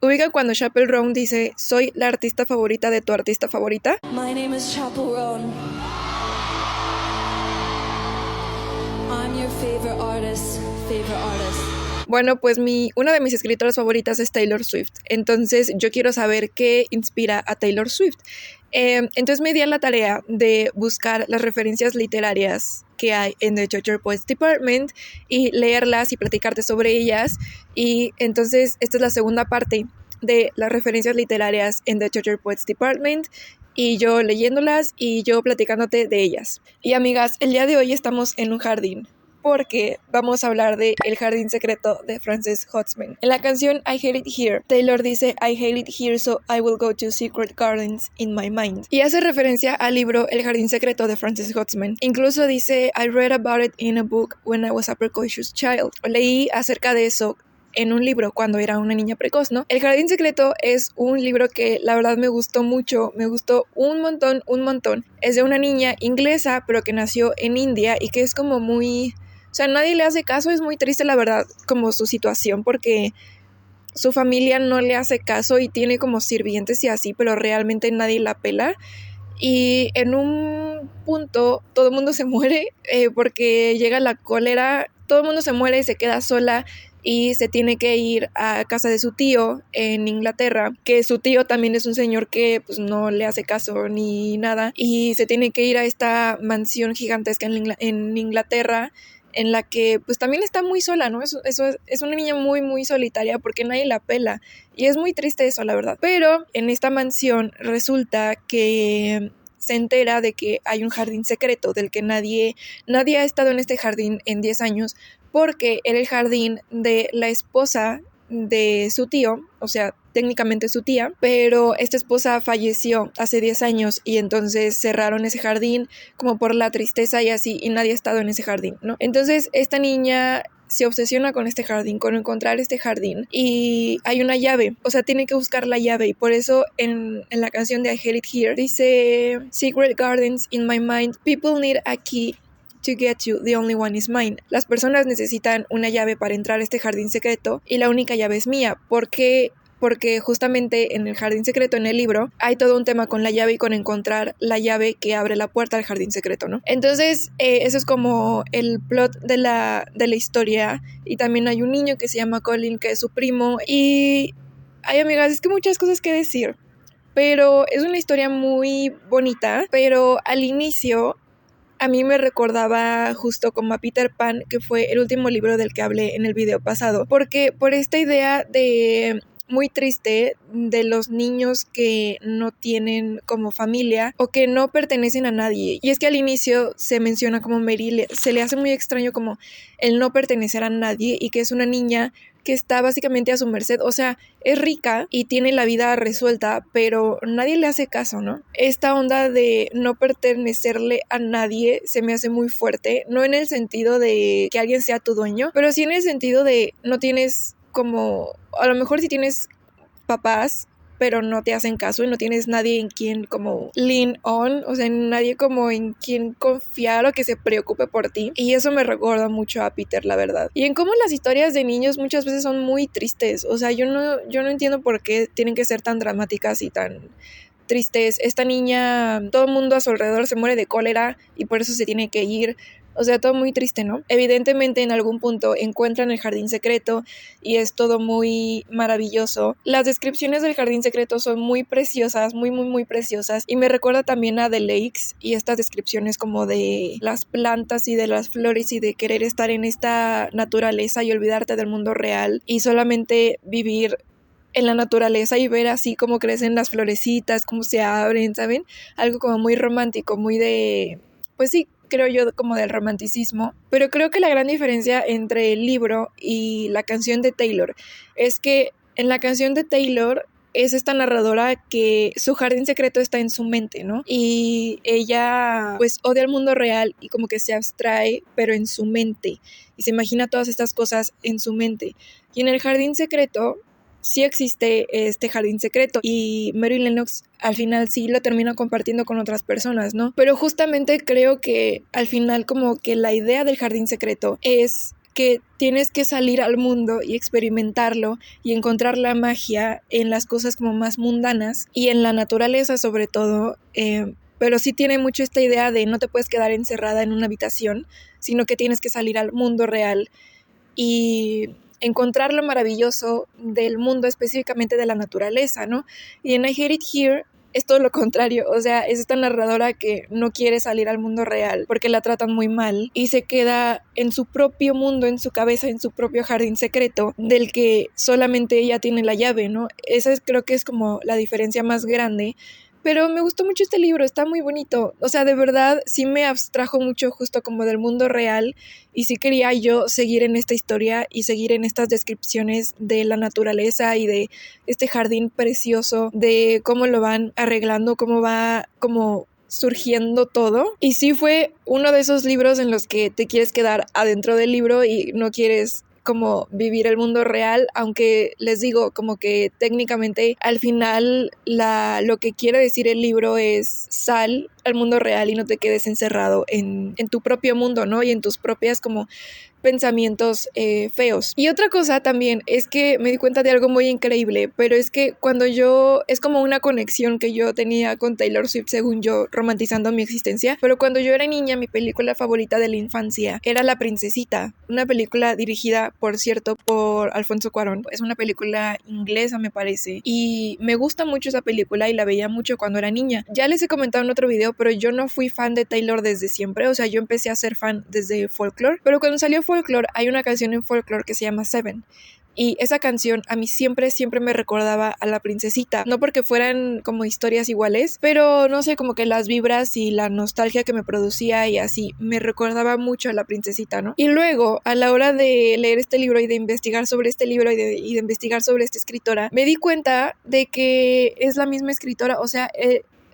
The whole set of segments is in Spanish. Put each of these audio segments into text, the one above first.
¿Ubican cuando Chappell Roan dice, soy la artista favorita de tu artista favorita? My name is Chappell Roan. I'm your favorite artist. Bueno, pues una de mis escritoras favoritas es Taylor Swift. Entonces yo quiero saber qué inspira a Taylor Swift. Entonces me di a la tarea de buscar las referencias literarias que hay en The Georgia Poets Department y leerlas y platicarte sobre ellas. Y entonces esta es la segunda parte de las referencias literarias en The Georgia Poets Department, y yo leyéndolas y yo platicándote de ellas. Y amigas, el día de hoy estamos en un jardín, porque vamos a hablar de El jardín secreto de Frances Hodgman. En la canción I Hate It Here, Taylor dice I hate it here so I will go to secret gardens in my mind, y hace referencia al libro El jardín secreto de Frances Hodgman. Incluso dice I read about it in a book when I was a precocious child. Leí acerca de eso en un libro cuando era una niña precoz, ¿no? El jardín secreto es un libro que la verdad me gustó mucho, me gustó un montón. Es de una niña inglesa pero que nació en India y que es como muy... O sea, nadie le hace caso, es muy triste la verdad como su situación, porque su familia no le hace caso y tiene como sirvientes y así, pero realmente nadie la pela. Y en un punto todo el mundo se muere porque llega la cólera, todo el mundo se muere y se queda sola y se tiene que ir a casa de su tío en Inglaterra, que su tío también es un señor que pues no le hace caso ni nada, y se tiene que ir a esta mansión gigantesca en Inglaterra, en la que pues también está muy sola, ¿no? Es una niña muy solitaria porque nadie la pela, y es muy triste eso, la verdad. Pero en esta mansión resulta que se entera de que hay un jardín secreto del que nadie ha estado en este jardín en 10 años, porque era el jardín de la esposa de su tío, o sea, técnicamente su tía, pero esta esposa falleció hace 10 años y entonces cerraron ese jardín como por la tristeza y así, y nadie ha estado en ese jardín, ¿no? Entonces esta niña se obsesiona con este jardín, con encontrar este jardín, y hay una llave, o sea, tiene que buscar la llave, y por eso en la canción de I Hate It Here dice Secret Gardens in my mind, people need a key to get you, the only one is mine. Las personas necesitan una llave para entrar a este jardín secreto y la única llave es mía. ¿Por qué? Porque justamente en el jardín secreto, en el libro, hay todo un tema con la llave y con encontrar la llave que abre la puerta al jardín secreto, ¿no? Entonces, eso es como el plot de la historia. Y también hay un niño que se llama Colin, que es su primo. Y, ay, amigas, es que muchas cosas que decir. Pero es una historia muy bonita. Pero al inicio, a mí me recordaba justo como a Peter Pan, que fue el último libro del que hablé en el video pasado. Porque por esta idea de... muy triste de los niños que no tienen como familia o que no pertenecen a nadie. Y es que al inicio se menciona como Mary, se le hace muy extraño como el no pertenecer a nadie, y que es una niña que está básicamente a su merced, o sea, es rica y tiene la vida resuelta, pero nadie le hace caso, ¿no? Esta onda de no pertenecerle a nadie se me hace muy fuerte, no en el sentido de que alguien sea tu dueño, pero sí en el sentido de no tienes como, a lo mejor sí tienes papás, pero no te hacen caso y no tienes nadie en quien como lean on, o sea, nadie como en quien confiar o que se preocupe por ti. Y eso me recuerda mucho a Peter, la verdad. Y en cómo las historias de niños muchas veces son muy tristes, o sea, yo no entiendo por qué tienen que ser tan dramáticas y tan tristes. Esta niña, todo el mundo a su alrededor se muere de cólera y por eso se tiene que ir. O sea, todo muy triste, ¿no? Evidentemente en algún punto encuentran el jardín secreto y es todo muy maravilloso. Las descripciones del jardín secreto son muy preciosas, muy preciosas, y me recuerda también a The Lakes y estas descripciones como de las plantas y de las flores y de querer estar en esta naturaleza y olvidarte del mundo real y solamente vivir en la naturaleza y ver así cómo crecen las florecitas, cómo se abren, ¿saben? Algo como muy romántico, muy de... pues sí, creo yo como del romanticismo, pero creo que la gran diferencia entre el libro y la canción de Taylor es que en la canción de Taylor es esta narradora que su jardín secreto está en su mente, ¿no? Y ella pues odia el mundo real y como que se abstrae, pero en su mente, y se imagina todas estas cosas en su mente. Y en el jardín secreto sí existe este jardín secreto y Mary Lennox al final sí lo termina compartiendo con otras personas, ¿no? Pero justamente creo que al final como que la idea del jardín secreto es que tienes que salir al mundo y experimentarlo y encontrar la magia en las cosas como más mundanas y en la naturaleza sobre todo, pero sí tiene mucho esta idea de no te puedes quedar encerrada en una habitación, sino que tienes que salir al mundo real y encontrar lo maravilloso del mundo, específicamente de la naturaleza, ¿no? Y en I Hate It Here es todo lo contrario, o sea, es esta narradora que no quiere salir al mundo real porque la tratan muy mal y se queda en su propio mundo, en su cabeza, en su propio jardín secreto del que solamente ella tiene la llave, ¿no? Esa creo que es como la diferencia más grande. Pero me gustó mucho este libro, está muy bonito. O sea, de verdad sí me abstrajo mucho justo como del mundo real y sí quería yo seguir en esta historia y seguir en estas descripciones de la naturaleza y de este jardín precioso, de cómo lo van arreglando, cómo va como surgiendo todo. Y sí fue uno de esos libros en los que te quieres quedar adentro del libro y no quieres como vivir el mundo real, aunque les digo como que técnicamente al final lo que quiere decir el libro es sal al mundo real y no te quedes encerrado en tu propio mundo, ¿no? Y en tus propias como pensamientos feos. Y otra cosa también es que me di cuenta de algo muy increíble, pero es que es como una conexión que yo tenía con Taylor Swift, según yo, romantizando mi existencia, pero cuando yo era niña, mi película favorita de la infancia era La Princesita, una película dirigida, por cierto, por Alfonso Cuarón. Es una película inglesa, me parece, y me gusta mucho esa película y la veía mucho cuando era niña. Ya les he comentado en otro video, pero yo no fui fan de Taylor desde siempre, o sea, yo empecé a ser fan desde Folklore, pero cuando salió Folklore, hay una canción en Folklore que se llama Seven. Y esa canción a mí siempre me recordaba a La Princesita. No porque fueran como historias iguales, pero no sé, como que las vibras y la nostalgia que me producía y así, me recordaba mucho a La Princesita, ¿no? Y luego, a la hora de leer este libro y de investigar sobre este libro y de investigar sobre esta escritora, me di cuenta de que es la misma escritora, o sea,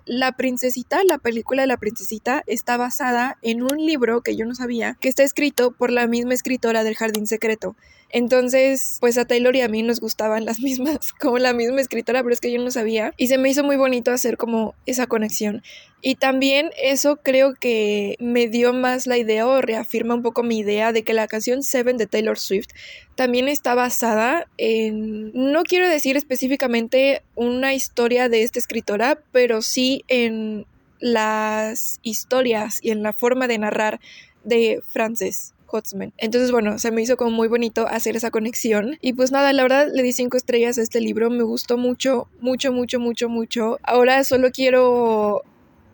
La Princesita, la película de La Princesita, está basada en un libro que yo no sabía, que está escrito por la misma escritora del Jardín Secreto. Entonces, pues a Taylor y a mí nos gustaban las mismas, como la misma escritora, pero es que yo no sabía. Y se me hizo muy bonito hacer como esa conexión. Y también eso creo que me dio más la idea o reafirma un poco mi idea de que la canción Seven de Taylor Swift también está basada en, no quiero decir específicamente una historia de esta escritora, pero sí en las historias y en la forma de narrar de Frances Hodgman. Entonces, bueno, se me hizo como muy bonito hacer esa conexión. Y pues nada, la verdad le di 5 estrellas a este libro. Me gustó mucho, mucho, mucho, mucho, mucho. Ahora solo quiero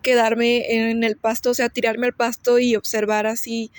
quedarme en el pasto, o sea, tirarme al pasto y observar así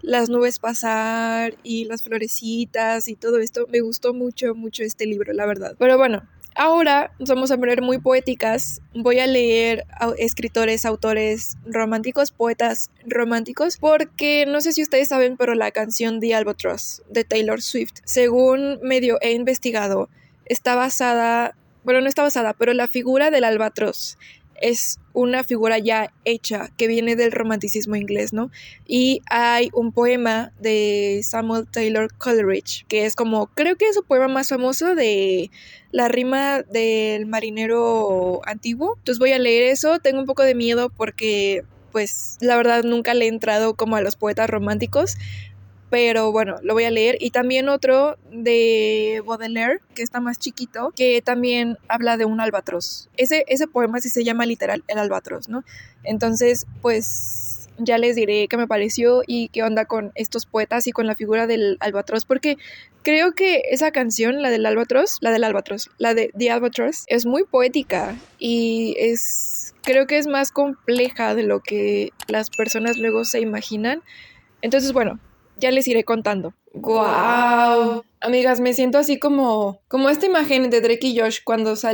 las nubes pasar y las florecitas y todo esto. Me gustó mucho, mucho este libro, la verdad. Pero bueno, ahora nos vamos a poner muy poéticas. Voy a leer escritores, autores románticos, poetas románticos, porque no sé si ustedes saben, pero la canción The Albatross de Taylor Swift, según medio he investigado, está basada, bueno, no está basada, pero la figura del albatros es una figura ya hecha que viene del romanticismo inglés, ¿no? Y hay un poema de Samuel Taylor Coleridge, que es como, creo que es su poema más famoso, de la rima del marinero antiguo. Entonces voy a leer eso. Tengo un poco de miedo porque, pues, la verdad nunca le he entrado como a los poetas románticos, pero bueno, lo voy a leer. Y también otro de Baudelaire, que está más chiquito, que también habla de un albatros. Ese poema sí se llama literal El Albatros, ¿no? Entonces, pues ya les diré qué me pareció y qué onda con estos poetas y con la figura del albatros, porque creo que esa canción, la de The Albatross, es muy poética y creo que es más compleja de lo que las personas luego se imaginan. Entonces, bueno, ya les iré contando. ¡Guau! Amigas, me siento así como esta imagen de Drake y Josh cuando se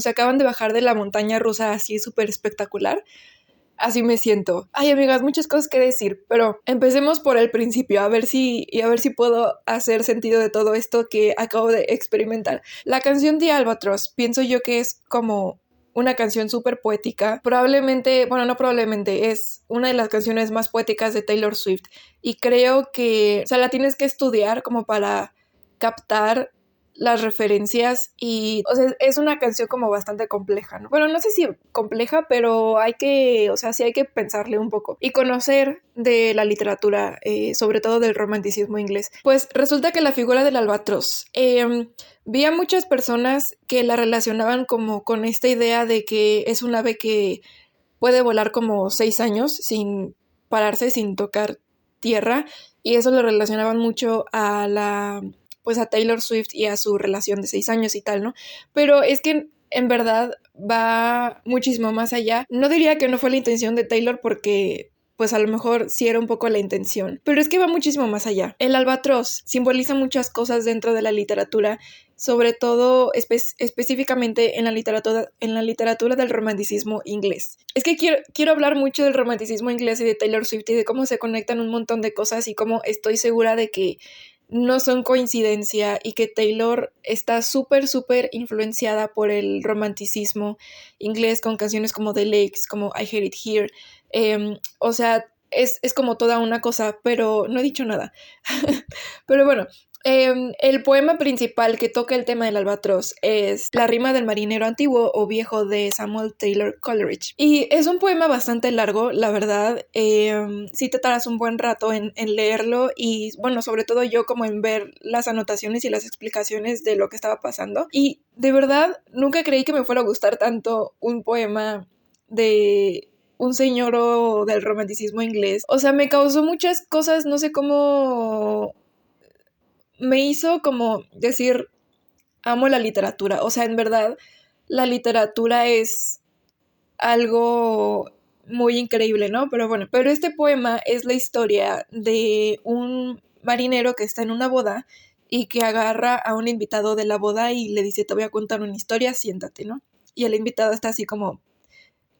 acaban de bajar de la montaña rusa, así súper espectacular. Así me siento. Ay, amigas, muchas cosas que decir, pero empecemos por el principio, a ver si puedo hacer sentido de todo esto que acabo de experimentar. La canción de Albatross, pienso yo que es como una canción súper poética. Probablemente, bueno, no probablemente, es una de las canciones más poéticas de Taylor Swift. Y creo que, o sea, la tienes que estudiar como para captar las referencias y, o sea, es una canción como bastante compleja, ¿no? Bueno, no sé si compleja, pero hay que, o sea, sí hay que pensarle un poco y conocer de la literatura, sobre todo del romanticismo inglés. Pues resulta que la figura del albatros, vi a muchas personas que la relacionaban como con esta idea de que es un ave que puede volar como 6 años sin pararse, sin tocar tierra, y eso lo relacionaban mucho a pues a Taylor Swift y a su relación de 6 años y tal, ¿no? Pero es que en verdad va muchísimo más allá. No diría que no fue la intención de Taylor porque pues a lo mejor sí era un poco la intención, pero es que va muchísimo más allá. El albatros simboliza muchas cosas dentro de la literatura, sobre todo específicamente en la literatura del romanticismo inglés. Es que quiero hablar mucho del romanticismo inglés y de Taylor Swift y de cómo se conectan un montón de cosas y cómo estoy segura de que no son coincidencia y que Taylor está súper, súper influenciada por el romanticismo inglés con canciones como The Lakes, como I Hate It Here. O sea, es como toda una cosa, pero no he dicho nada. Pero bueno, el poema principal que toca el tema del albatros es La rima del marinero antiguo o viejo de Samuel Taylor Coleridge. Y es un poema bastante largo, la verdad. Sí te tardas un buen rato en leerlo y, bueno, sobre todo yo como en ver las anotaciones y las explicaciones de lo que estaba pasando. Y de verdad, nunca creí que me fuera a gustar tanto un poema de un señor del romanticismo inglés. O sea, me causó muchas cosas, no sé cómo... Me hizo como decir, amo la literatura. O sea, en verdad, la literatura es algo muy increíble, ¿no? Pero bueno, pero este poema es la historia de un marinero que está en una boda y que agarra a un invitado de la boda y le dice, te voy a contar una historia, siéntate, ¿no? Y el invitado está así como,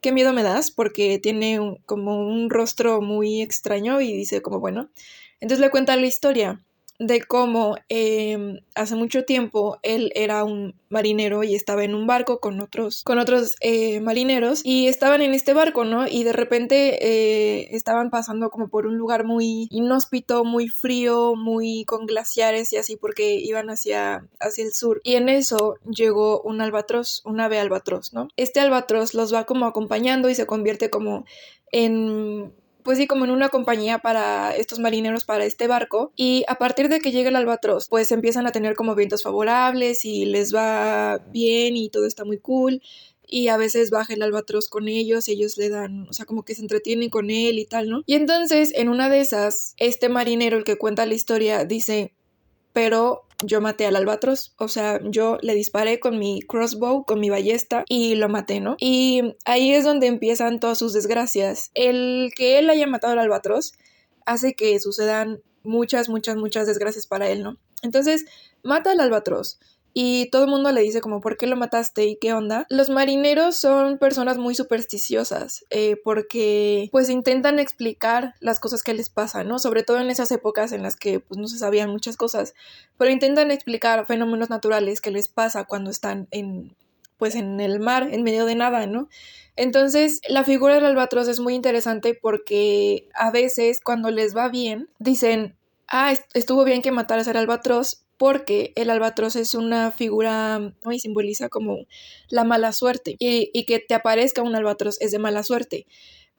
¿qué miedo me das? Porque tiene como un rostro muy extraño y dice como, bueno, entonces le cuenta la historia de cómo hace mucho tiempo él era un marinero y estaba en un barco con otros marineros y estaban en este barco, ¿no? Y de repente estaban pasando como por un lugar muy inhóspito, muy frío, muy con glaciares y así porque iban hacia el sur. Y en eso llegó un albatros, un ave albatros, ¿no? Este albatros los va como acompañando y se convierte como en... pues sí, como en una compañía para estos marineros, para este barco, y a partir de que llega el albatros, pues empiezan a tener como vientos favorables y les va bien y todo está muy cool, y a veces baja el albatros con ellos y ellos le dan, o sea, como que se entretienen con él y tal, ¿no? Y entonces, en una de esas, este marinero, el que cuenta la historia, dice, pero yo maté al albatros, o sea, yo le disparé con mi crossbow, con mi ballesta y lo maté, ¿no? Y ahí es donde empiezan todas sus desgracias. El que él haya matado al albatros hace que sucedan muchas, muchas, muchas desgracias para él, ¿no? Entonces, mata al albatros. Y todo el mundo le dice como, ¿por qué lo mataste? ¿Y qué onda? Los marineros son personas muy supersticiosas porque pues intentan explicar las cosas que les pasan, ¿no? Sobre todo en esas épocas en las que pues no se sabían muchas cosas, pero intentan explicar fenómenos naturales que les pasa cuando están pues en el mar, en medio de nada, ¿no? Entonces, la figura del albatros es muy interesante porque a veces cuando les va bien, dicen, estuvo bien que mataras al albatros porque el albatros es una figura, ¿no? Y simboliza como la mala suerte y que te aparezca un albatros es de mala suerte.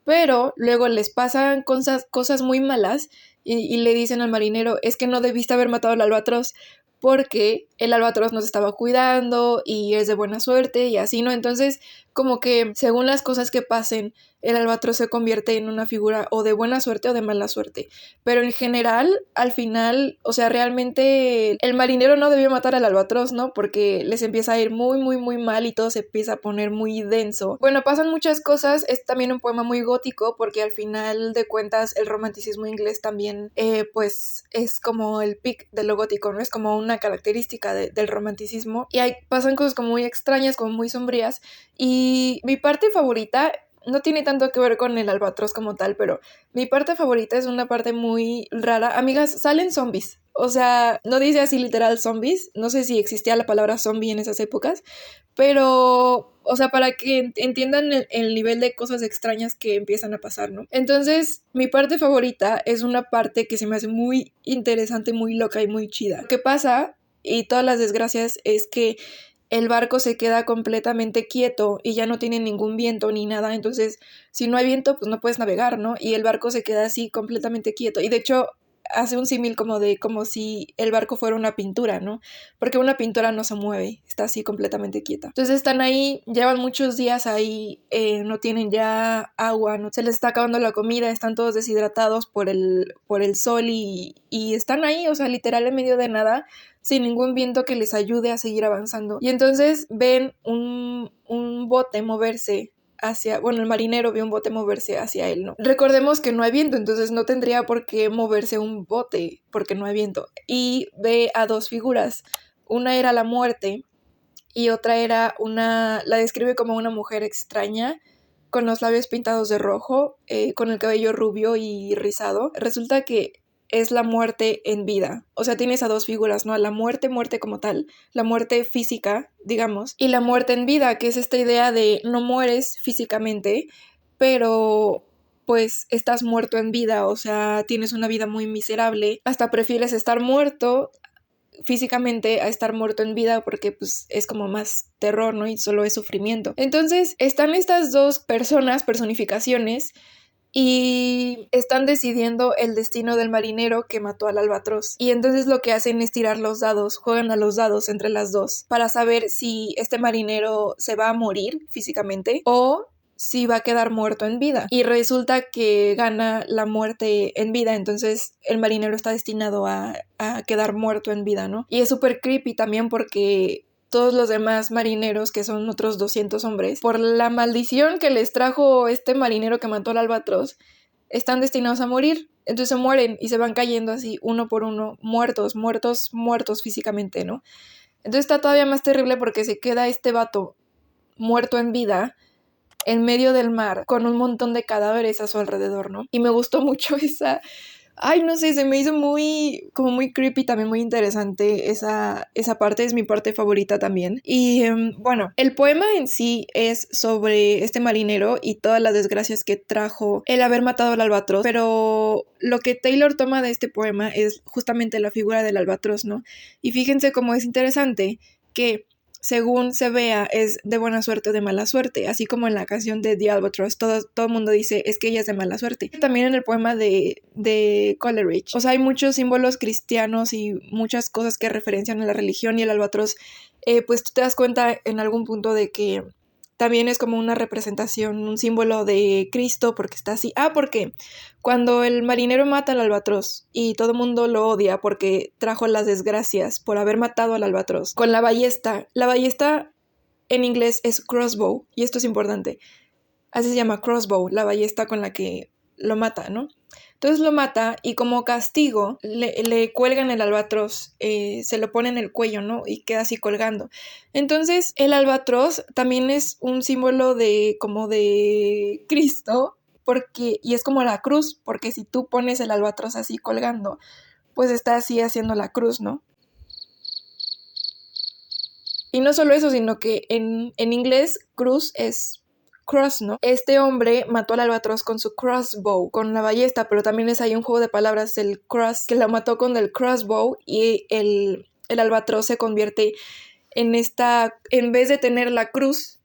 Pero luego les pasan cosas muy malas y le dicen al marinero, es que no debiste haber matado al albatros porque el albatros nos estaba cuidando y es de buena suerte y así, ¿no? Entonces, como que según las cosas que pasen, el albatros se convierte en una figura o de buena suerte o de mala suerte. Pero en general, al final, o sea, realmente el marinero no debió matar al albatros, ¿no? Porque les empieza a ir muy, muy, muy mal y todo se empieza a poner muy denso. Bueno, pasan muchas cosas, es también un poema muy gótico porque al final de cuentas el romanticismo inglés también, pues, es como el pic de lo gótico, ¿no? Es como una característica del romanticismo y pasan cosas como muy extrañas, como muy sombrías y mi parte favorita no tiene tanto que ver con el albatros como tal, pero mi parte favorita es una parte muy rara. Amigas, salen zombies. O sea, no dice así literal zombies. No sé si existía la palabra zombie en esas épocas. Pero, o sea, para que entiendan el nivel de cosas extrañas que empiezan a pasar, ¿no? Entonces, mi parte favorita es una parte que se me hace muy interesante, muy loca y muy chida. ¿Qué pasa? y todas las desgracias es que el barco se queda completamente quieto y ya no tiene ningún viento ni nada, entonces si no hay viento pues no puedes navegar, ¿no? Y el barco se queda así completamente quieto y de hecho hace un símil como si el barco fuera una pintura, ¿no? Porque una pintura no se mueve, está así completamente quieta. Entonces están ahí, llevan muchos días ahí, no tienen ya agua, no se les está acabando la comida, están todos deshidratados por el sol y están ahí, o sea, literal en medio de nada, sin ningún viento que les ayude a seguir avanzando. Y entonces ven un bote moverse el marinero vio un bote moverse hacia él, ¿no? Recordemos que no hay viento, entonces no tendría por qué moverse un bote porque no hay viento. Y ve a dos figuras. Una era la muerte y otra era la describe como una mujer extraña, con los labios pintados de rojo, con el cabello rubio y rizado. Resulta que es la muerte en vida. O sea, tienes a dos figuras, ¿no? La muerte como tal, la muerte física, digamos, y la muerte en vida, que es esta idea de no mueres físicamente, pero pues estás muerto en vida, o sea, tienes una vida muy miserable, hasta prefieres estar muerto físicamente a estar muerto en vida porque pues es como más terror, ¿no? Y solo es sufrimiento. Entonces, están estas dos personificaciones, y están decidiendo el destino del marinero que mató al albatros. Y entonces lo que hacen es tirar los dados, juegan a los dados entre las dos para saber si este marinero se va a morir físicamente o si va a quedar muerto en vida. Y resulta que gana la muerte en vida, entonces el marinero está destinado a quedar muerto en vida, ¿no? Y es súper creepy también porque todos los demás marineros, que son otros 200 hombres, por la maldición que les trajo este marinero que mató al albatros, están destinados a morir. Entonces se mueren y se van cayendo así uno por uno, muertos físicamente, ¿no? Entonces está todavía más terrible porque se queda este vato muerto en vida en medio del mar con un montón de cadáveres a su alrededor, ¿no? Y me gustó mucho Ay, no sé, se me hizo muy creepy, también muy interesante esa parte, es mi parte favorita también. Y bueno, el poema en sí es sobre este marinero y todas las desgracias que trajo el haber matado al albatros, pero lo que Taylor toma de este poema es justamente la figura del albatros, ¿no? Y fíjense cómo es interesante que según se vea, es de buena suerte o de mala suerte, así como en la canción de The Albatross, todo el mundo dice, es que ella es de mala suerte. También en el poema de Coleridge, o sea, hay muchos símbolos cristianos y muchas cosas que referencian a la religión, y el albatros, pues tú te das cuenta en algún punto de que también es como una representación, un símbolo de Cristo, porque está así. Porque cuando el marinero mata al albatros y todo el mundo lo odia porque trajo las desgracias por haber matado al albatros, con la ballesta en inglés es crossbow, y esto es importante, así se llama, crossbow, la ballesta con la que lo mata, ¿no? Entonces lo mata y como castigo le cuelgan el albatros, se lo pone en el cuello, ¿no? Y queda así colgando. Entonces el albatros también es un símbolo como de Cristo, y es como la cruz, porque si tú pones el albatros así colgando, pues está así haciendo la cruz, ¿no? Y no solo eso, sino que en inglés cruz es cross, ¿no? Este hombre mató al albatros con su crossbow, con la ballesta, pero también es ahí un juego de palabras, el cross, que la mató con el crossbow, y el albatros se convierte en en vez de tener la cruz,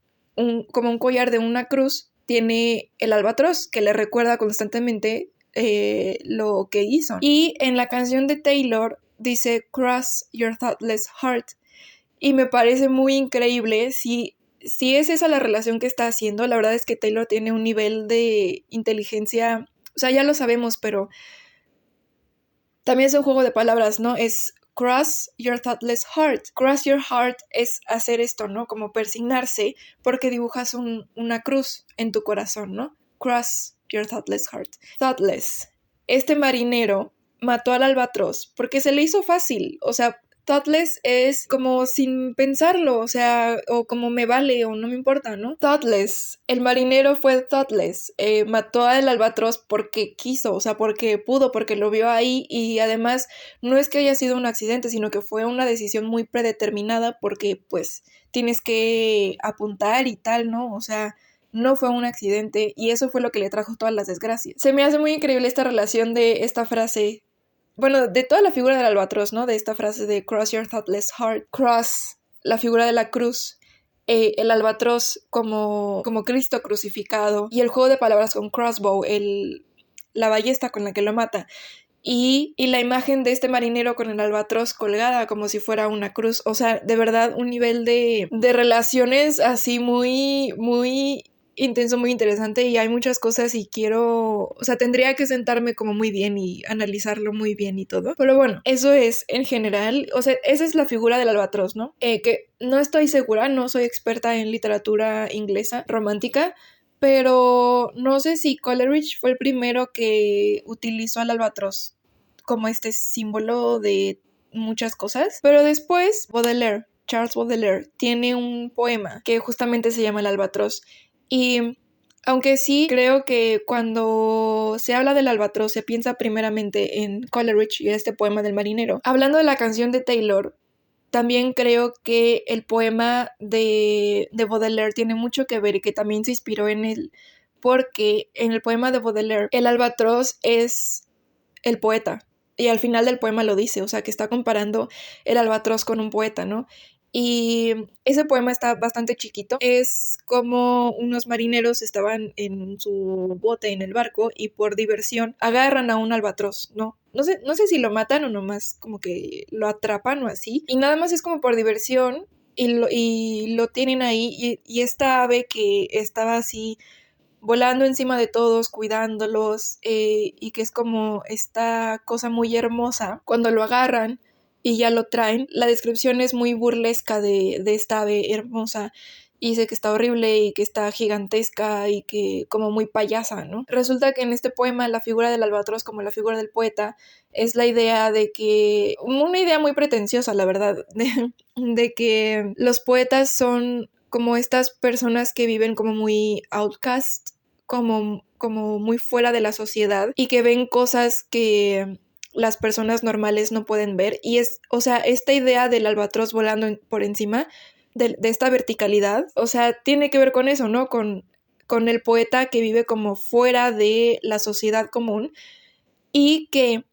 como un collar de una cruz, tiene el albatros, que le recuerda constantemente lo que hizo. Y en la canción de Taylor dice, cross your thoughtless heart, y me parece muy increíble. Si es esa la relación que está haciendo, la verdad es que Taylor tiene un nivel de inteligencia, o sea, ya lo sabemos, pero también es un juego de palabras, ¿no? Es cross your thoughtless heart. Cross your heart es hacer esto, ¿no? Como persignarse, porque dibujas una cruz en tu corazón, ¿no? Cross your thoughtless heart. Thoughtless. Este marinero mató al albatros porque se le hizo fácil, o sea, thoughtless es como sin pensarlo, o sea, o como me vale o no me importa, ¿no? Thoughtless. El marinero fue thoughtless. Mató al albatros porque quiso, o sea, porque pudo, porque lo vio ahí, y además no es que haya sido un accidente, sino que fue una decisión muy predeterminada porque pues tienes que apuntar y tal, ¿no? O sea, no fue un accidente, y eso fue lo que le trajo todas las desgracias. Se me hace muy increíble esta relación de esta frase, bueno, de toda la figura del albatros, ¿no? De esta frase de cross your thoughtless heart, cross, la figura de la cruz, el albatros como Cristo crucificado, y el juego de palabras con crossbow, la ballesta con la que lo mata. Y la imagen de este marinero con el albatros colgada como si fuera una cruz. O sea, de verdad, un nivel de relaciones así muy, muy intenso, muy interesante, y hay muchas cosas y quiero, o sea, tendría que sentarme como muy bien y analizarlo muy bien y todo. Pero bueno, eso es en general, o sea, esa es la figura del albatros, ¿no? Que no estoy segura, no soy experta en literatura inglesa romántica, pero no sé si Coleridge fue el primero que utilizó al albatros como este símbolo de muchas cosas, pero después Charles Baudelaire, tiene un poema que justamente se llama El albatros, y aunque sí creo que cuando se habla del albatros se piensa primeramente en Coleridge y este poema del marinero. Hablando de la canción de Taylor, también creo que el poema de Baudelaire tiene mucho que ver y que también se inspiró en él, porque en el poema de Baudelaire el albatros es el poeta, y al final del poema lo dice, o sea que está comparando el albatros con un poeta, ¿no? Y ese poema está bastante chiquito, es como unos marineros estaban en su bote en el barco y por diversión agarran a un albatros, ¿no? No sé si lo matan o nomás como que lo atrapan o así, y nada más es como por diversión, y lo tienen ahí, y esta ave que estaba así volando encima de todos, cuidándolos, y que es como esta cosa muy hermosa. Cuando lo agarran y ya lo traen, la descripción es muy burlesca de esta ave hermosa, y dice que está horrible y que está gigantesca y que como muy payasa, ¿no? Resulta que en este poema la figura del albatros, como la figura del poeta, es la idea de que, una idea muy pretenciosa, la verdad, de que los poetas son como estas personas que viven como muy outcast, como muy fuera de la sociedad, y que ven cosas que las personas normales no pueden ver. Y es, o sea, esta idea del albatros volando por encima de esta verticalidad, o sea, tiene que ver con eso, ¿no? Con el poeta que vive como fuera de la sociedad común, y que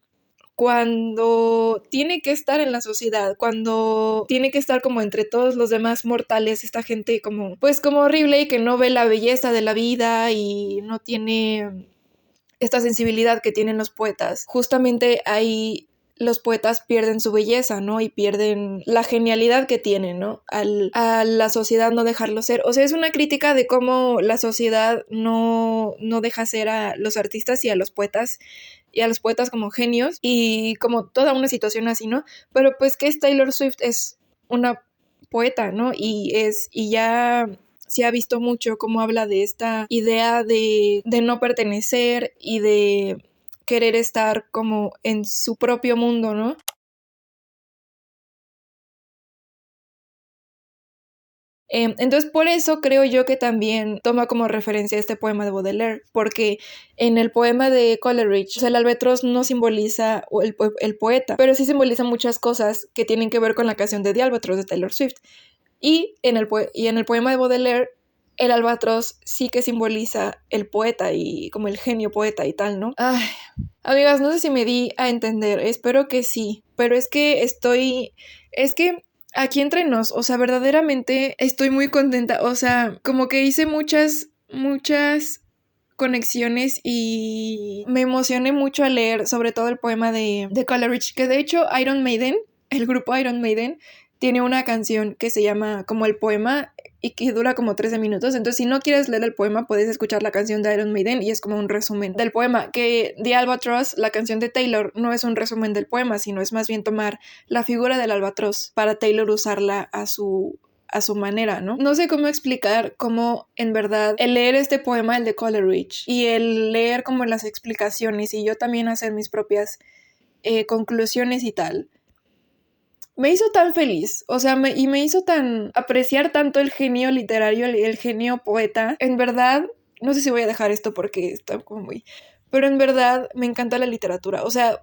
cuando tiene que estar en la sociedad, cuando tiene que estar como entre todos los demás mortales, esta gente como, pues como horrible y que no ve la belleza de la vida y no tiene esta sensibilidad que tienen los poetas, justamente ahí los poetas pierden su belleza, ¿no? Y pierden la genialidad que tienen, ¿no? A la sociedad no dejarlo ser. O sea, es una crítica de cómo la sociedad no deja ser a los artistas y a los poetas como genios, y como toda una situación así, ¿no? Pero pues que es Taylor Swift, es una poeta, ¿no? Y ya se ha visto mucho cómo habla de esta idea de no pertenecer y de querer estar como en su propio mundo, ¿no? Entonces por eso creo yo que también toma como referencia este poema de Baudelaire, porque en el poema de Coleridge, o sea, el albatros no simboliza el poeta, pero sí simboliza muchas cosas que tienen que ver con la canción de The Albatross de Taylor Swift. Y en el poema de Baudelaire, el albatros sí que simboliza el poeta y como el genio poeta y tal, ¿no? Ay, amigas, no sé si me di a entender, espero que sí, pero es que aquí entre nos, o sea, verdaderamente estoy muy contenta, o sea, como que hice muchas conexiones y me emocioné mucho al leer sobre todo el poema de Coleridge, que de hecho Iron Maiden, el grupo Iron Maiden, tiene una canción que se llama como el poema y que dura como 13 minutos. Entonces, si no quieres leer el poema, puedes escuchar la canción de Iron Maiden y es como un resumen del poema. Que The Albatross, la canción de Taylor, no es un resumen del poema, sino es más bien tomar la figura del albatros para Taylor usarla a su manera, ¿no? No sé cómo explicar cómo en verdad el leer este poema, el de Coleridge, y el leer como las explicaciones y yo también hacer mis propias conclusiones y tal, me hizo tan feliz, o sea, me hizo tan apreciar tanto el genio literario, el genio poeta. En verdad, no sé si voy a dejar esto porque está como muy... Pero en verdad me encanta la literatura, o sea,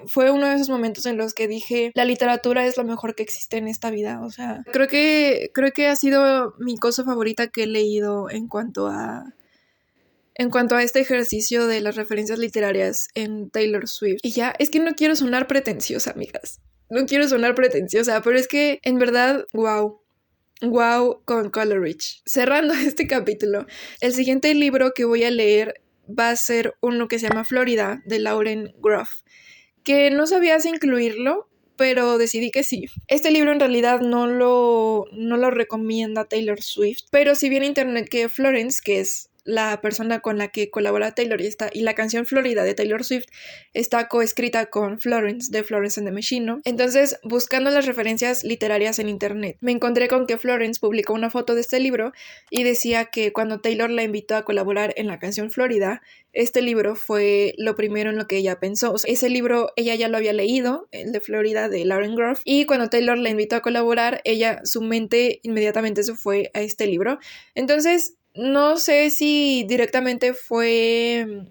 fue uno de esos momentos en los que dije, la literatura es lo mejor que existe en esta vida, o sea, creo que ha sido mi cosa favorita que he leído en cuanto a en cuanto a este ejercicio de las referencias literarias en Taylor Swift. Y ya, es que no quiero sonar pretenciosa, amigas. No quiero sonar pretenciosa, pero es que en verdad, wow con Coleridge. Cerrando este capítulo, el siguiente libro que voy a leer va a ser uno que se llama Florida, de Lauren Groff, que no sabía si incluirlo, pero decidí que sí. Este libro en realidad no lo recomienda Taylor Swift, pero si bien en internet que Florence, que es la persona con la que colabora Taylor y la canción Florida de Taylor Swift está coescrita con Florence de Florence and the Machine, ¿no? Entonces, buscando las referencias literarias en internet, me encontré con que Florence publicó una foto de este libro y decía que cuando Taylor la invitó a colaborar en la canción Florida, este libro fue lo primero en lo que ella pensó. O sea, ese libro ella ya lo había leído, el de Florida de Lauren Groff, y cuando Taylor la invitó a colaborar, su mente inmediatamente se fue a este libro. Entonces, no sé si directamente fue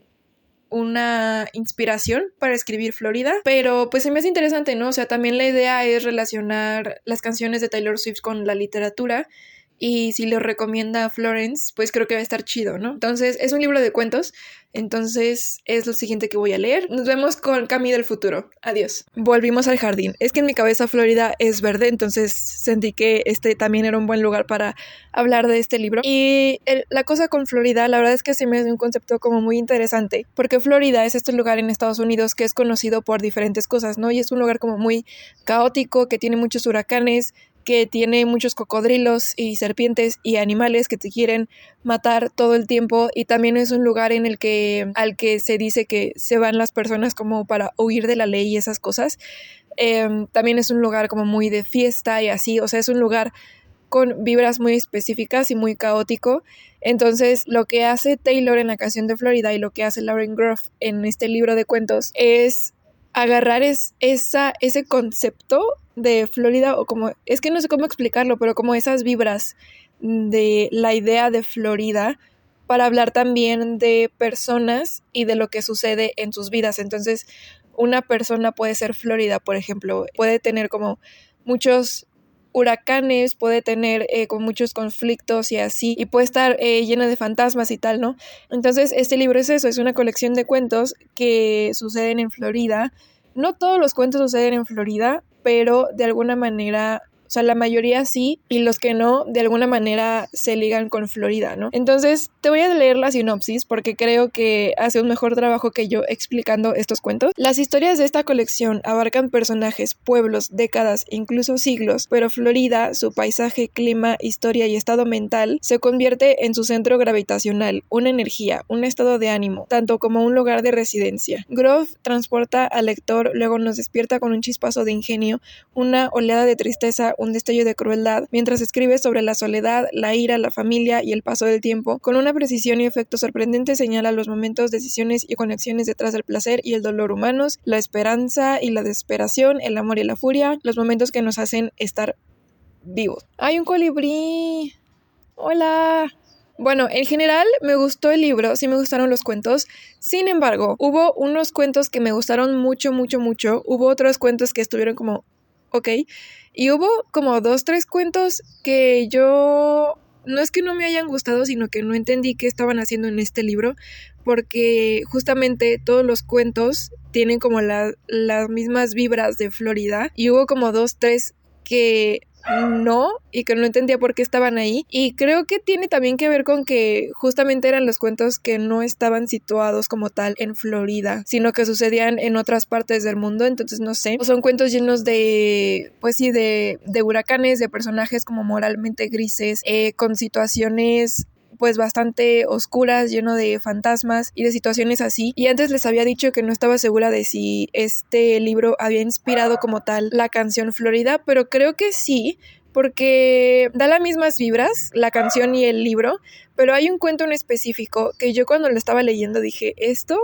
una inspiración para escribir Florida, pero pues se me hace interesante, ¿no? O sea, también la idea es relacionar las canciones de Taylor Swift con la literatura, y si lo recomienda Florence, pues creo que va a estar chido, ¿no? Entonces, es un libro de cuentos, entonces es lo siguiente que voy a leer. Nos vemos con Cami del futuro. Adiós. Volvimos al jardín. Es que en mi cabeza Florida es verde, entonces sentí que este también era un buen lugar para hablar de este libro. Y la cosa con Florida, la verdad es que se me hace un concepto como muy interesante, porque Florida es este lugar en Estados Unidos que es conocido por diferentes cosas, ¿no? Y es un lugar como muy caótico, que tiene muchos huracanes, que tiene muchos cocodrilos y serpientes y animales que te quieren matar todo el tiempo, y también es un lugar al que se dice que se van las personas como para huir de la ley y esas cosas. También es un lugar como muy de fiesta y así, o sea, es un lugar con vibras muy específicas y muy caótico. Entonces, lo que hace Taylor en la canción de Florida y lo que hace Lauren Groff en este libro de cuentos es agarrar ese concepto de Florida, o como, es que no sé cómo explicarlo, pero como esas vibras de la idea de Florida, para hablar también de personas y de lo que sucede en sus vidas. Entonces, una persona puede ser Florida, por ejemplo, puede tener como muchos huracanes, puede tener con muchos conflictos y así, y puede estar llena de fantasmas y tal, ¿no? Entonces, este libro es eso, es una colección de cuentos que suceden en Florida. No todos los cuentos suceden en Florida, pero de alguna manera, o sea, la mayoría sí, y los que no, de alguna manera se ligan con Florida, ¿no? Entonces, te voy a leer la sinopsis porque creo que hace un mejor trabajo que yo explicando estos cuentos. Las historias de esta colección abarcan personajes, pueblos, décadas, incluso siglos, pero Florida, su paisaje, clima, historia y estado mental, se convierte en su centro gravitacional, una energía, un estado de ánimo, tanto como un lugar de residencia. Groff transporta al lector, luego nos despierta con un chispazo de ingenio, una oleada de tristeza, un destello de crueldad, mientras escribe sobre la soledad, la ira, la familia y el paso del tiempo. Con una precisión y efecto sorprendente señala los momentos, decisiones y conexiones detrás del placer y el dolor humanos, la esperanza y la desesperación, el amor y la furia, los momentos que nos hacen estar vivos. ¡Hay un colibrí! ¡Hola! Bueno, en general me gustó el libro, sí me gustaron los cuentos. Sin embargo, hubo unos cuentos que me gustaron mucho. Hubo otros cuentos que estuvieron como ok, y hubo como 2-3 cuentos que yo, no es que no me hayan gustado, sino que no entendí qué estaban haciendo en este libro, porque justamente todos los cuentos tienen como las mismas vibras de Florida, y hubo como 2-3 que no, y que no entendía por qué estaban ahí, y creo que tiene también que ver con que justamente eran los cuentos que no estaban situados como tal en Florida, sino que sucedían en otras partes del mundo. Entonces no sé, son cuentos llenos de, pues sí, de huracanes, de personajes como moralmente grises, con situaciones pues bastante oscuras, lleno de fantasmas y de situaciones así. Y antes les había dicho que no estaba segura de si este libro había inspirado como tal la canción Florida, pero creo que sí, porque da las mismas vibras, la canción y el libro, pero hay un cuento en específico que yo cuando lo estaba leyendo dije, esto,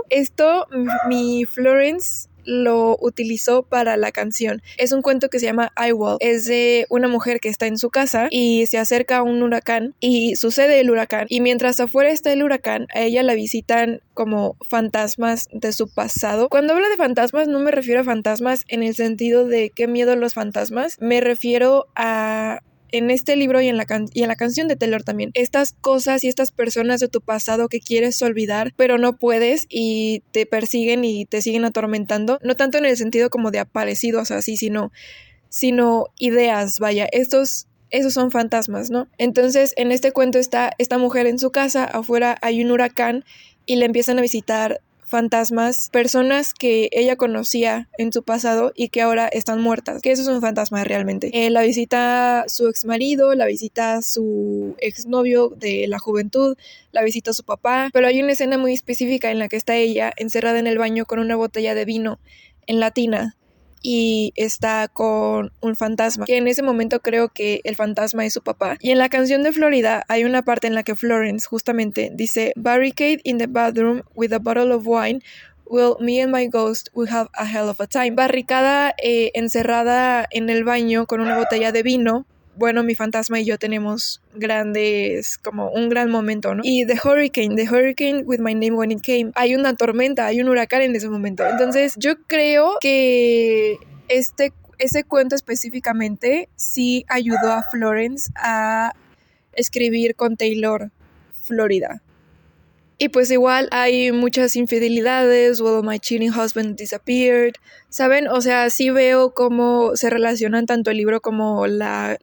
mi Florence lo utilizó para la canción. Es un cuento que se llama Eyewall. Es de una mujer que está en su casa y se acerca a un huracán y sucede el huracán, y mientras afuera está el huracán, a ella la visitan como fantasmas de su pasado. Cuando hablo de fantasmas no me refiero a fantasmas en el sentido de qué miedo los fantasmas, me refiero a en este libro y en la canción de Taylor también, estas cosas y estas personas de tu pasado que quieres olvidar, pero no puedes y te persiguen y te siguen atormentando, no tanto en el sentido como de aparecidos así, sino ideas, vaya, esos son fantasmas, ¿no? Entonces, en este cuento está esta mujer en su casa, afuera hay un huracán y le empiezan a visitar fantasmas, personas que ella conocía en su pasado y que ahora están muertas, que eso es un fantasma realmente. La visita su ex marido, la visita su exnovio de la juventud, la visita su papá, pero hay una escena muy específica en la que está ella encerrada en el baño con una botella de vino en la tina y está con un fantasma, que en ese momento creo que el fantasma es su papá. Y en la canción de Florida hay una parte en la que Florence justamente dice: "Barricade in the bathroom with a bottle of wine. Well, me and my ghost will have a hell of a time." Barricada, encerrada en el baño con una botella de vino. Bueno, mi fantasma y yo tenemos como un gran momento, ¿no? Y the hurricane with my name when it came. Hay una tormenta, hay un huracán en ese momento. Entonces, yo creo que ese cuento específicamente sí ayudó a Florence a escribir con Taylor Florida. Y pues igual hay muchas infidelidades, well, my cheating husband disappeared, ¿saben? O sea, sí veo cómo se relacionan tanto el libro como la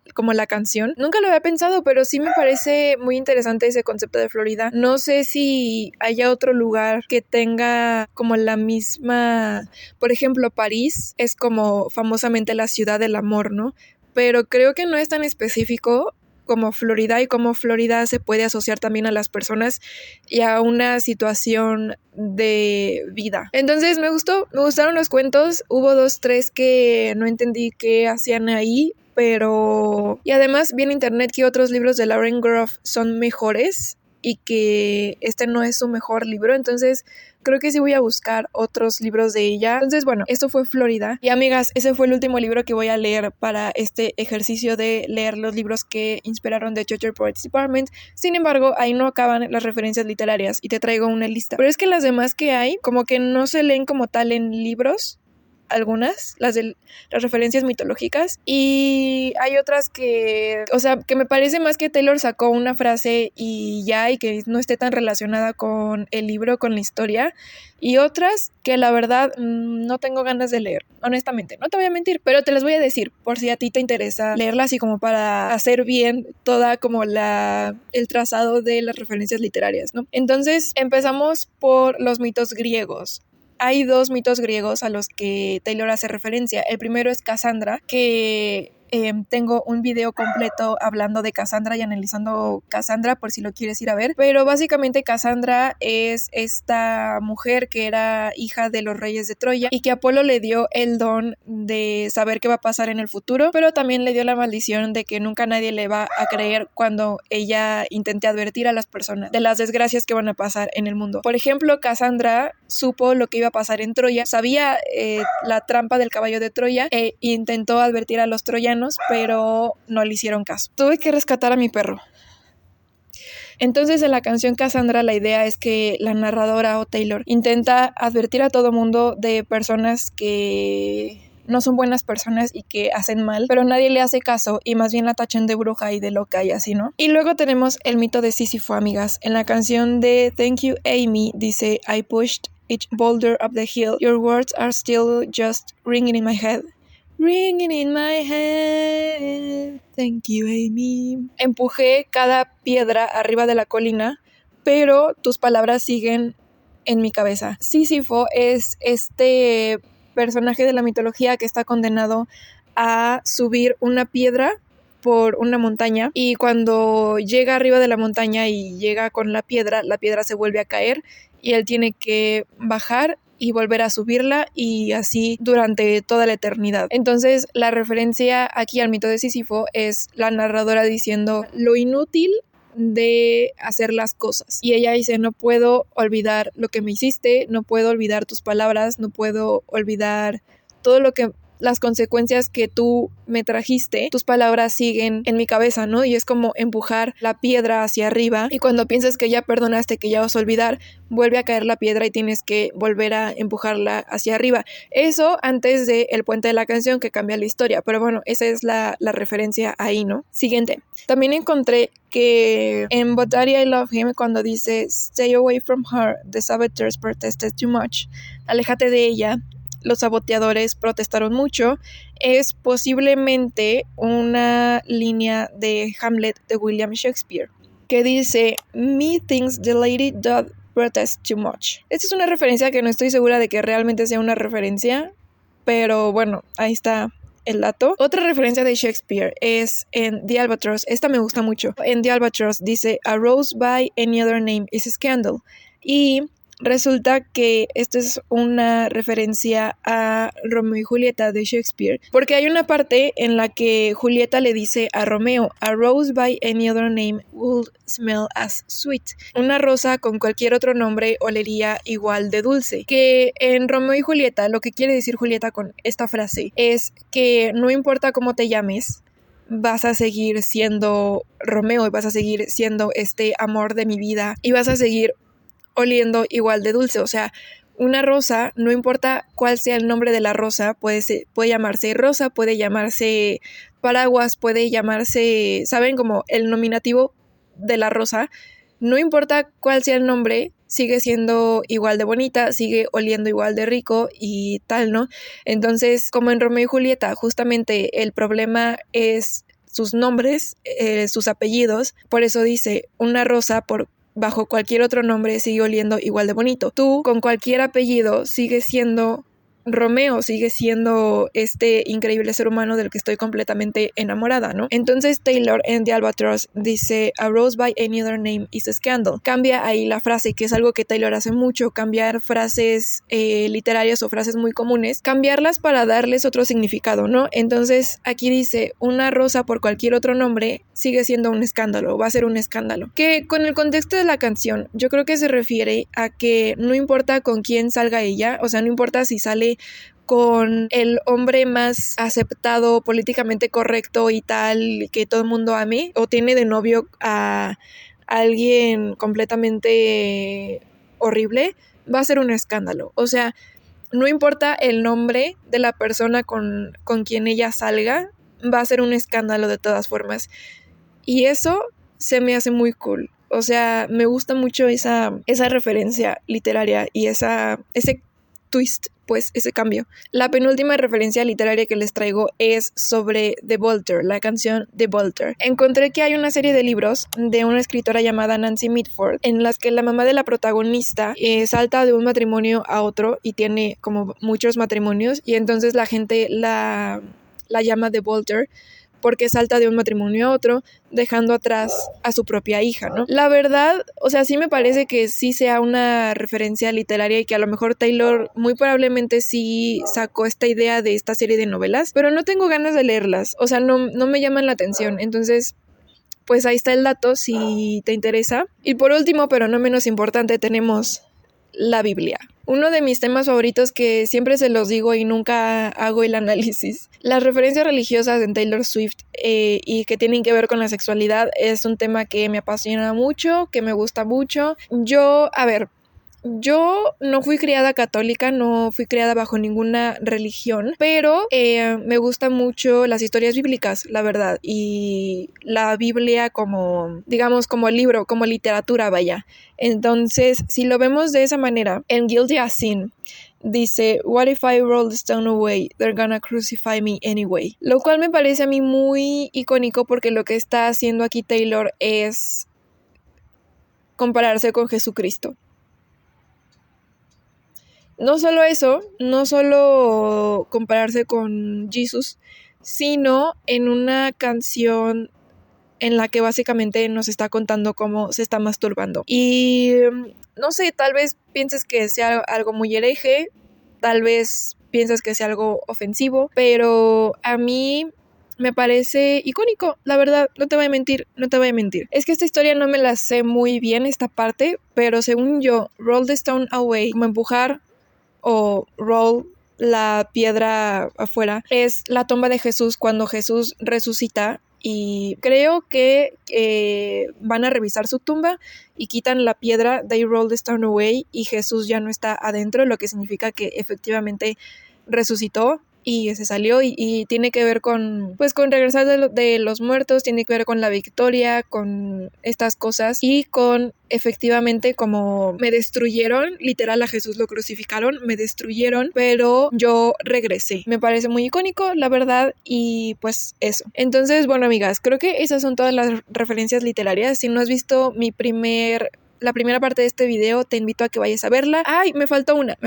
canción. Nunca lo había pensado, pero sí me parece muy interesante ese concepto de Florida. No sé si haya otro lugar que tenga como la misma... Por ejemplo, París es como famosamente la ciudad del amor, ¿no? Pero creo que no es tan específico como Florida, y como Florida se puede asociar también a las personas y a una situación de vida. Entonces me gustaron los cuentos. Hubo 2, 3 que no entendí qué hacían ahí, pero... Y además vi en internet que otros libros de Lauren Groff son mejores y que este no es su mejor libro, entonces creo que sí voy a buscar otros libros de ella. Entonces, bueno, esto fue Florida. Y amigas, ese fue el último libro que voy a leer para este ejercicio de leer los libros que inspiraron The Georgia Poets Department. Sin embargo, ahí no acaban las referencias literarias y te traigo una lista. Pero es que las demás que hay, como que no se leen como tal en libros. Algunas, las referencias mitológicas, y hay otras que, o sea, que me parece más que Taylor sacó una frase y ya, y que no esté tan relacionada con el libro, con la historia, y otras que la verdad no tengo ganas de leer, honestamente, no te voy a mentir, pero te las voy a decir por si a ti te interesa leerlas y como para hacer bien toda como el trazado de las referencias literarias, ¿no? Entonces empezamos por los mitos griegos. Hay 2 mitos griegos a los que Taylor hace referencia. El primero es Cassandra, que tengo un video completo hablando de Cassandra y analizando Cassandra por si lo quieres ir a ver. Pero básicamente Cassandra es esta mujer que era hija de los reyes de Troya y que Apolo le dio el don de saber qué va a pasar en el futuro, pero también le dio la maldición de que nunca nadie le va a creer cuando ella intente advertir a las personas de las desgracias que van a pasar en el mundo. Por ejemplo, Cassandra supo lo que iba a pasar en Troya, sabía la trampa del caballo de Troya e intentó advertir a los troyanos, pero no le hicieron caso. Tuve que rescatar a mi perro. Entonces, en la canción Cassandra, la idea es que la narradora o Taylor intenta advertir a todo mundo de personas que no son buenas personas y que hacen mal, pero nadie le hace caso y más bien la tachan de bruja y de loca y así, ¿no? Y luego tenemos el mito de Sísifo, amigas. En la canción de Thank You Amy dice: "I pushed each boulder up the hill. Your words are still just ringing in my head. Ringing in my head. Thank you, Amy." Empujé cada piedra arriba de la colina, pero tus palabras siguen en mi cabeza. Sísifo es este personaje de la mitología que está condenado a subir una piedra por una montaña, y cuando llega arriba de la montaña y llega con la piedra se vuelve a caer y él tiene que bajar y volver a subirla, y así durante toda la eternidad. Entonces, la referencia aquí al mito de Sísifo es la narradora diciendo lo inútil de hacer las cosas. Y ella dice: no puedo olvidar lo que me hiciste, no puedo olvidar tus palabras, no puedo olvidar todo lo que las consecuencias que tú me trajiste, tus palabras siguen en mi cabeza, ¿no? Y es como empujar la piedra hacia arriba y cuando piensas que ya perdonaste, que ya vas a olvidar, vuelve a caer la piedra y tienes que volver a empujarla hacia arriba. Eso antes del puente de la canción que cambia la historia, pero bueno, esa es la referencia ahí, ¿no? Siguiente. También encontré que en But Daddy I Love Him, cuando dice Stay away from her, the saboteurs protested too much, aléjate de ella, los saboteadores protestaron mucho, es posiblemente una línea de Hamlet de William Shakespeare, que dice methinks the lady doth protest too much. Esta es una referencia que no estoy segura de que realmente sea una referencia, pero bueno, ahí está el dato. Otra referencia de Shakespeare es en The Albatross. Esta me gusta mucho. En The Albatross dice a rose by any other name is a scandal. Y resulta que esta es una referencia a Romeo y Julieta de Shakespeare, porque hay una parte en la que Julieta le dice a Romeo, a rose by any other name would smell as sweet. Una rosa con cualquier otro nombre olería igual de dulce. Que en Romeo y Julieta, lo que quiere decir Julieta con esta frase es que no importa cómo te llames, vas a seguir siendo Romeo y vas a seguir siendo este amor de mi vida y vas a seguir oliendo igual de dulce. O sea, una rosa, no importa cuál sea el nombre de la rosa, puede llamarse rosa, puede llamarse paraguas, puede llamarse, ¿saben? Como el nominativo de la rosa, no importa cuál sea el nombre, sigue siendo igual de bonita, sigue oliendo igual de rico y tal, ¿no? Entonces, como en Romeo y Julieta, justamente el problema es sus nombres, sus apellidos, por eso dice, una rosa bajo cualquier otro nombre sigue oliendo igual de bonito. Tú, con cualquier apellido, sigues siendo Romeo, sigue siendo este increíble ser humano del que estoy completamente enamorada, ¿no? Entonces Taylor en The Albatross dice a rose by any other name is a scandal. Cambia ahí la frase, que es algo que Taylor hace mucho, cambiar frases literarias o frases muy comunes, cambiarlas para darles otro significado, ¿no? Entonces aquí dice una rosa por cualquier otro nombre sigue siendo un escándalo, va a ser un escándalo. Que con el contexto de la canción, yo creo que se refiere a que no importa con quién salga ella, o sea, no importa si sale con el hombre más aceptado, políticamente correcto y tal, que todo el mundo ame, o tiene de novio a alguien completamente horrible, va a ser un escándalo. O sea, no importa el nombre de la persona con quien ella salga, va a ser un escándalo de todas formas. Y eso se me hace muy cool. O sea, me gusta mucho esa referencia literaria y ese twist, pues ese cambio. La penúltima referencia literaria que les traigo es sobre The Voltaire, la canción The Voltaire. Encontré que hay una serie de libros de una escritora llamada Nancy Mitford en las que la mamá de la protagonista salta de un matrimonio a otro y tiene como muchos matrimonios y entonces la gente la llama The Voltaire porque salta de un matrimonio a otro, dejando atrás a su propia hija, ¿no? La verdad, o sea, sí me parece que sí sea una referencia literaria y que a lo mejor Taylor muy probablemente sí sacó esta idea de esta serie de novelas, pero no tengo ganas de leerlas, o sea, no me llaman la atención, entonces pues ahí está el dato si te interesa. Y por último, pero no menos importante, tenemos la Biblia. Uno de mis temas favoritos que siempre se los digo y nunca hago el análisis. Las referencias religiosas en Taylor Swift y que tienen que ver con la sexualidad es un tema que me apasiona mucho, que me gusta mucho. Yo no fui criada católica, no fui criada bajo ninguna religión, pero me gustan mucho las historias bíblicas, la verdad, y la Biblia como, digamos, como libro, como literatura, vaya. Entonces, si lo vemos de esa manera, en Guilty as Sin dice, what if I roll the stone away? They're gonna crucify me anyway. Lo cual me parece a mí muy icónico porque lo que está haciendo aquí Taylor es compararse con Jesucristo. No solo eso, no solo compararse con Jesus, sino en una canción en la que básicamente nos está contando cómo se está masturbando. Y no sé, tal vez pienses que sea algo muy hereje, tal vez pienses que sea algo ofensivo, pero a mí me parece icónico, la verdad, no te voy a mentir. Es que esta historia no me la sé muy bien, esta parte, pero según yo, roll the stone away, como empujar, o roll la piedra afuera, es la tumba de Jesús cuando Jesús resucita. Y creo que van a revisar su tumba y quitan la piedra, they roll the stone away, y Jesús ya no está adentro, lo que significa que efectivamente resucitó y se salió y tiene que ver con, pues, con regresar de los muertos, tiene que ver con la victoria, con estas cosas y con efectivamente como me destruyeron, literal a Jesús lo crucificaron, me destruyeron, pero yo regresé. Me parece muy icónico, la verdad, y pues eso. Entonces, bueno, amigas, creo que esas son todas las referencias literarias. Si no has visto la primera parte de este video, te invito a que vayas a verla. ¡Ay! Me falta una.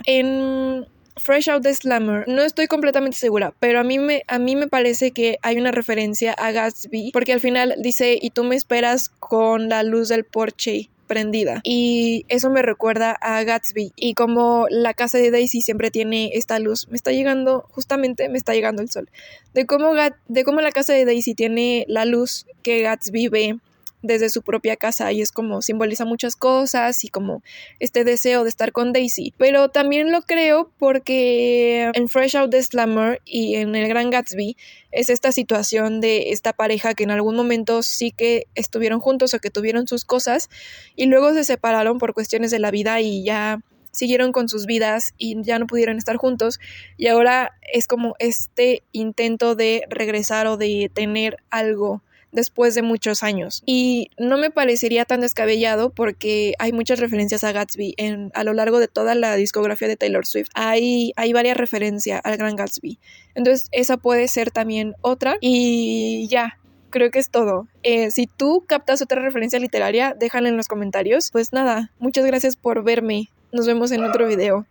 En Fresh Out the Slammer, no estoy completamente segura, pero a mí me parece que hay una referencia a Gatsby, porque al final dice, y tú me esperas con la luz del porche prendida, y eso me recuerda a Gatsby, y como la casa de Daisy siempre tiene esta luz, me está llegando el sol, de cómo la casa de Daisy tiene la luz que Gatsby ve desde su propia casa y es como simboliza muchas cosas y como este deseo de estar con Daisy, pero también lo creo porque en Fresh Out the Slammer y en El Gran Gatsby es esta situación de esta pareja que en algún momento sí que estuvieron juntos o que tuvieron sus cosas y luego se separaron por cuestiones de la vida y ya siguieron con sus vidas y ya no pudieron estar juntos y ahora es como este intento de regresar o de tener algo después de muchos años. Y no me parecería tan descabellado porque hay muchas referencias a Gatsby a lo largo de toda la discografía de Taylor Swift. Hay varias referencias al Gran Gatsby. Entonces esa puede ser también otra. Y ya, creo que es todo. Si tú captas otra referencia literaria, déjala en los comentarios. Pues nada, muchas gracias por verme. Nos vemos en otro video.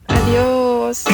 Adiós.